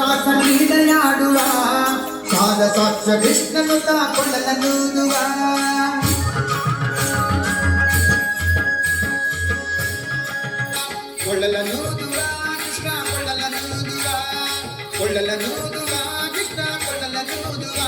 ರಾಸ ಕ್ರೀಡೆಯಾಡುವ ಸಾರ ಸಾಕ್ಷ ಕೃಷ್ಣನು ಕೊಳ್ಳಲನೂದುವ ಕೊಳ್ಳಲನೂದುವ ಕೃಷ್ಣ ಕೊಳ್ಳಲನೂದುವ ಕೊಳ್ಳಲನೂದುವ ಕೃಷ್ಣ ಕೊಳ್ಳಲನೂದುವ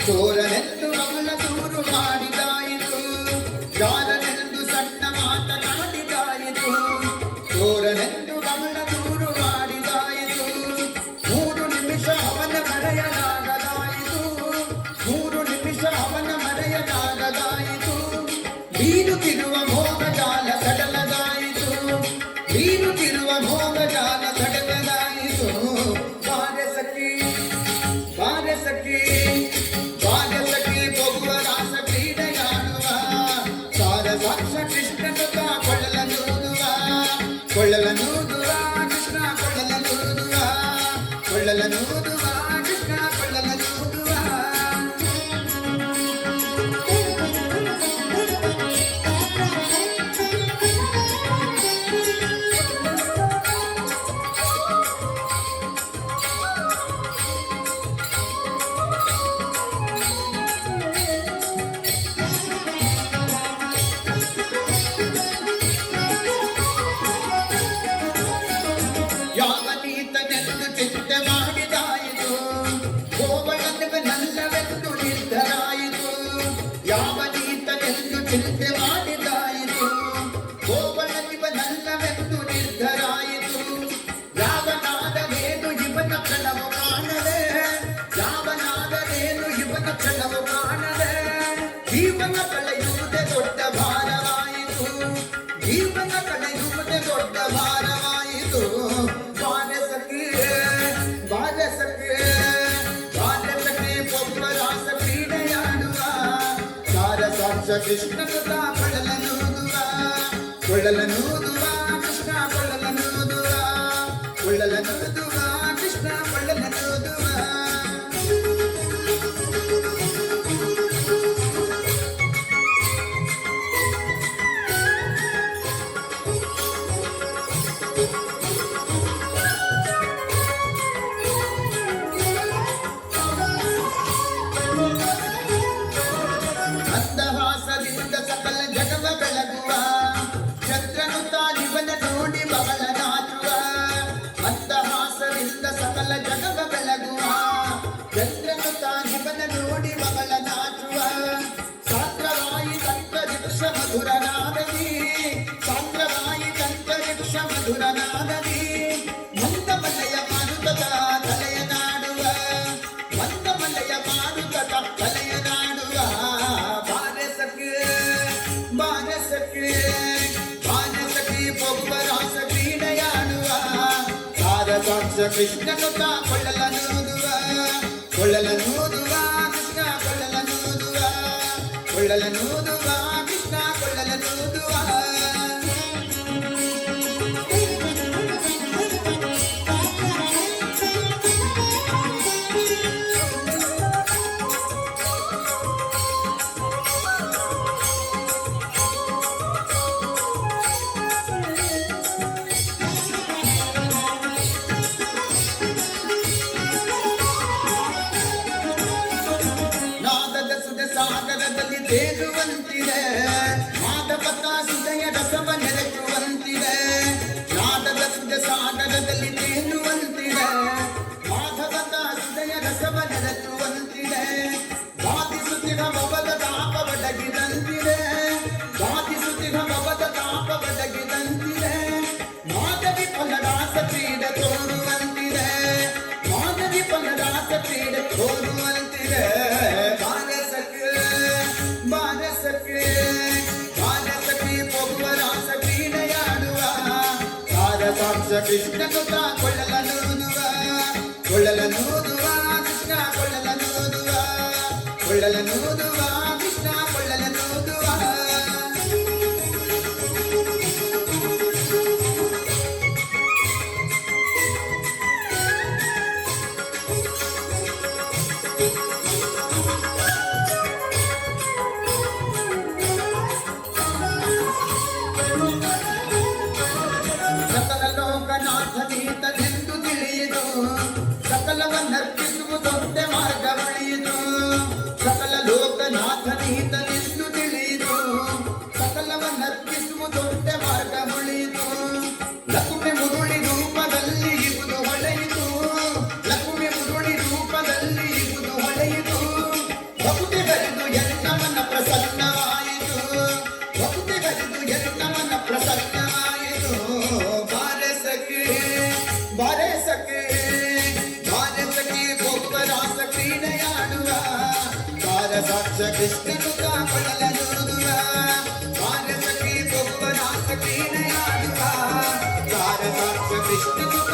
ಚೋರನೆಂದು ಅವಳ ದೂರು ಮಾಡಿದಾಯಿತು ಯಾರನೆಂದು ಸಣ್ಣ ಮಾತನಾಡಿದಾಯಿತು ಚೋರನೆಂದು ಅವಳ ದೂರು ಮಾಡಿದಾಯಿತು 3 ನಿಮಿಷ ಅವನ ಮರೆಯಲಾಗದಾಯಿತು 3 ನಿಮಿಷ ಅವನ ಮರೆಯಲಾಗದಾಯಿತು ಬೀರುತ್ತಿರುವ ಭೋಗಜಾಲ ಸಡಲದಾಯಿತು ಬೀರುತ್ತಿರುವ ಭೋಗಜಾಲ ಸಡಲದಾಯಿತು ಬಾರೆ ಸಖಿ ಬಾರೆ ಸಖಿ ಕೊಳ್ಳಲನೂದುವ ಕೃಷ್ಣ ಕೊಳ್ಳಲನೂದುವ ಕೊಳ್ಳಲನೂದುವ ಕೃಷ್ಣ ಕೊಳ್ಳಲನೂದುವ ಯಾವನೀತನೆಂದು ಚಿಂತೆ ಮಾಡಿದಾಯಿತು ಗೋವಳನಲ್ಲವೆಂದು ನಿರ್ಧರಾಯಿತು ಯಾವನೀತನೆಂದು ಚಿಂತೆ ಮಾಡಿದಾಯಿತು ಗೋವಳನಲ್ಲವೆಂದು ನಿರ್ಧರಾಯಿತು ಯಾವನಾದರೇನು ಇವನ ಪ್ರಣವ ಕಾಣದೆ ಯಾವನಾದರೇನು ಇವನ ಪ್ರಣವ ಕಾಣದೆ ಜೀವನ ಕಳೆಯುವುದೇ ದೊಡ್ಡ ಭಾರವಾಯಿತು ಜೀವನ ಕಳೆಯುವುದೇ ದೊಡ್ಡ ಭಾರವಾಯಿತು ಕೃಷ್ಣನು ಕೊಳ್ಳಲನೂದುವ ಕೊಳ್ಳಲನೂದುವ ಕೃಷ್ಣ ಕೊಳ್ಳಲನೂದುವ ಕೊಳ್ಳಲನೂದುವ ಕೃಷ್ಣ ಕೊಳ್ಳಲನೂದುವ ಸಕಲ ಜಗವ ಬೆಳಗುವ ಚಂದ್ರನು ತಾನಿವನ ನೋಡಿ ಬಹಳ ನಾಚುವ ಮಂದಹಾಸದಿಂದ ಸಕಲ ಜಗವ ಬೆಳಗುವ ಚಂದ್ರನು ತಾನಿವನ ನೋಡಿ ಬಹಳ ನಾಚುವ ಸಾಂದ್ರವಾಯಿ ತಂತರಿಕ್ಷ ಮಧುರ ನಾದದಿ ಸಾಂದ್ರವಾಯಿ ತಂತರಿಕ್ಷ ಮಧುರ ನಾದದಿ ಮಂದಮಲಯ ಮಾರುತದ ತಲೆಯ ನಾಡುವ ಮಂದಮಲಯ ಮಾರುತದ ತಲೆಯ ನಾಡುವ ರಾಸ ಕ್ರೀಡೆಯಾಡುವ ಸಾರ ಸಾಕ್ಷ ಕೃಷ್ಣನು ಕೊಳ್ಳಲನೂದುವ ಕೊಳ್ಳಲನೂದುವ ಕೃಷ್ಣ ಕೊಳ್ಳಲನೂದುವ ಕೊಳ್ಳಲನೂದುವ ಕೃಷ್ಣ ಕೊಳ್ಳಲನೂದುವ ಸಾಗರದಲ್ಲಿ ತೇಲುವಂತಿದೆ ಮಾಧವತ ಸುಧೆಯ ರಸವ ನೆರೆಯುವಂತಿದೆ ನಾದದ ಸುಧೆ ಸಾಗರದಲ್ಲಿ ತೇಲುವಂತಿದೆ ಮಾಧವತ ಸುಧೆಯ ರಸವ ನೆರೆಯುವಂತಿದೆ ವಾದಿಸುತ್ತಿರ ಭವದ ತಾಪ ಬಡಗಿದಂತಿದೆ ವಾದಿಸುತ್ತಿರ ಭವದ ತಾಪ ಬಡಗಿದಂತಿದೆ ಮಾಧವಿ ಫಲರಾಸ ಕ್ರೀಡೆ ತೋರುವಂತಿದೆ ಮಾಧವಿ ಫಲರಾಸ ಕ್ರೀಡೆ ತೋರುವಂತಿದೆ ಸಾಕ್ಷ ಕೃಷ್ಣನು ಕೊಳ್ಳಲನೂದುವ ಕೊಳ್ಳಲನೂದುವ ಕೃಷ್ಣ ಕೊಳ್ಳಲನೂದುವ ಕೊಳ್ಳಲನೂದುವ ಕೃಷ್ಣ ಕೊಳ್ಳಲನೂದುವ ಕೃಷ್ಣನುತ ಕೊಳ್ಳಲನೂದುವ ಬಾಲಸಖಿ ಬಹುವನಾಥ ಕ್ರೀಡೆಯಾಡುವ ತಾರಕಾಕ್ಷ ಕೃಷ್ಣನುತ